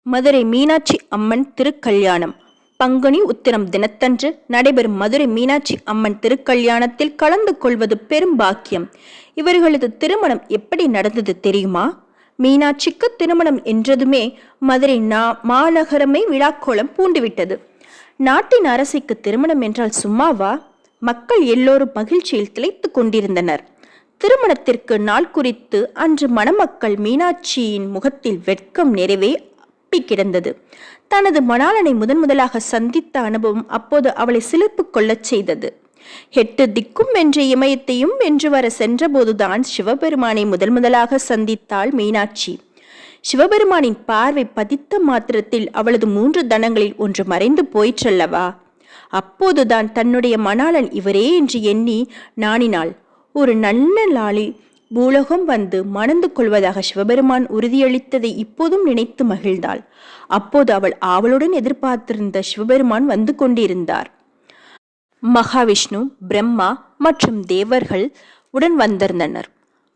மதுரை மீனாட்சி அம்மன் திருக்கல்யாணம். பங்குனி உத்திரம் தினத்தன்று நடைபெறும் மதுரை மீனாட்சி அம்மன் திருக்கல்யாணத்தில் கலந்து கொள்வது பெரும் பாக்கியம். இவர்களது திருமணம் எப்படி நடந்தது தெரியுமா? மீனாட்சிக்கு திருமணம் என்றதுமே மதுரை மாநகரமே விழாக்கோலம் பூண்டுவிட்டது. நாட்டின் அரசிக்கு திருமணம் என்றால் சும்மாவா? மக்கள் எல்லோரும் மகிழ்ச்சியில் திளைத்து கொண்டிருந்தனர். திருமணத்திற்கு நாள் குறித்து அன்று மணமக்கள் மீனாட்சியின் முகத்தில் வெட்கம் நிறைவே கிடந்தது. தனது மணாளனை முதலாக சந்தித்த அனுபவம் அப்போது அவளை சிலிர்ப்பு கொள்ளச் செய்தது. 8 திக்கும் வென்ற இமயத்தையும் வென்று வர சென்றபோதுதான் சிவபெருமானை முதலாக சந்தித்தாள் மீனாட்சி. சிவபெருமானின் பார்வை பதித்த மாத்திரத்தில் அவளது 3 தனங்களில் ஒன்று மறைந்து போயிற்றல்லவா? அப்போதுதான் தன்னுடைய மணாளன் இவரே என்று எண்ணி நாணினாள். ஒரு நல்ல நாளில் பூலோகம் வந்து மணந்து கொள்வதாக சிவபெருமான் உறுதியளித்ததை இப்போதும் நினைத்து மகிழ்ந்தாள். அப்போது அவள் ஆவலுடன் எதிர்பார்த்திருந்த சிவபெருமான் வந்து கொண்டிருந்தார். மகாவிஷ்ணு, பிரம்மா மற்றும் தேவர்கள் உடன் வந்திருந்தனர்.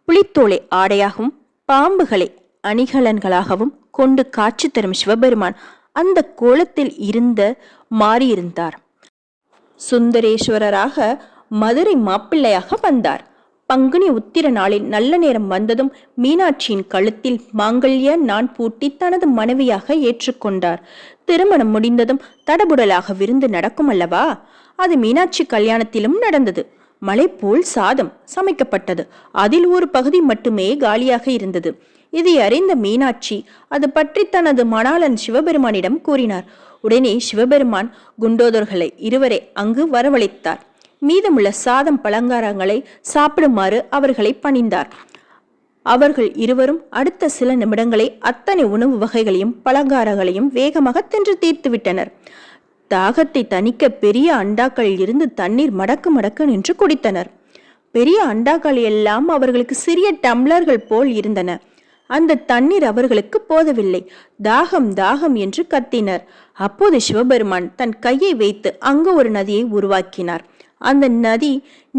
புலித்தோலை ஆடையாகவும் பாம்புகளை அணிகலன்களாகவும் கொண்டு காட்சி தரும் சிவபெருமான் அந்த கோலத்தில் மாறியிருந்தார். சுந்தரேஸ்வரராக மதுரை மாப்பிள்ளையாக வந்தார். பங்குனி உத்திர நாளில் நல்ல நேரம் வந்ததும் மீனாட்சியின் கழுத்தில் மாங்கல்ய நான் பூட்டி தனது மனைவியாக ஏற்றுக்கொண்டார். திருமணம் முடிந்ததும் தடபுடலாக விருந்து நடக்கும் அல்லவா? அது மீனாட்சி கல்யாணத்திலும் நடந்தது. மலை போல் சாதம் சமைக்கப்பட்டது. அதில் ஒரு பகுதி மட்டுமே காலியாக இருந்தது. இதை அறிந்த மீனாட்சி அது பற்றி தனது மணாளன் சிவபெருமானிடம் கூறினார். உடனே சிவபெருமான் குண்டோதர்களை இருவரை அங்கு வரவழைத்தார். மீதமுள்ள சாதம் பலகாரங்களை சாப்பிடுமாறு அவர்களை பணிந்தார். அவர்கள் இருவரும் அடுத்த சில நிமிடங்களை அத்தனை உணவு வகைகளையும் பலகாரங்களையும் வேகமாக தின்று தீர்த்து விட்டனர். தாகத்தை தணிக்க பெரிய அண்டாக்களில் இருந்து தண்ணீர் மடக்கு மடக்கு நின்று குடித்தனர். பெரிய அண்டாக்கள் எல்லாம் அவர்களுக்கு சிறிய டம்ளர்கள் போல் இருந்தன. அந்த தண்ணீர் அவர்களுக்கு போதவில்லை. தாகம் தாகம் என்று கத்தினர். அப்போது சிவபெருமான் தன் கையை வைத்து அங்கு ஒரு நதியை உருவாக்கினார். அந்த நதி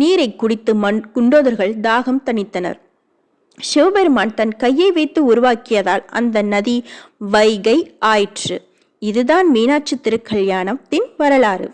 நீரை குடித்து குண்டோதர்கள் தாகம் தணித்தனர். சிவபெருமான் தன் கையை வைத்து உருவாக்கியதால் அந்த நதி வைகை ஆயிற்று. இதுதான் மீனாட்சி திருக்கல்யாணத்தின் வரலாறு.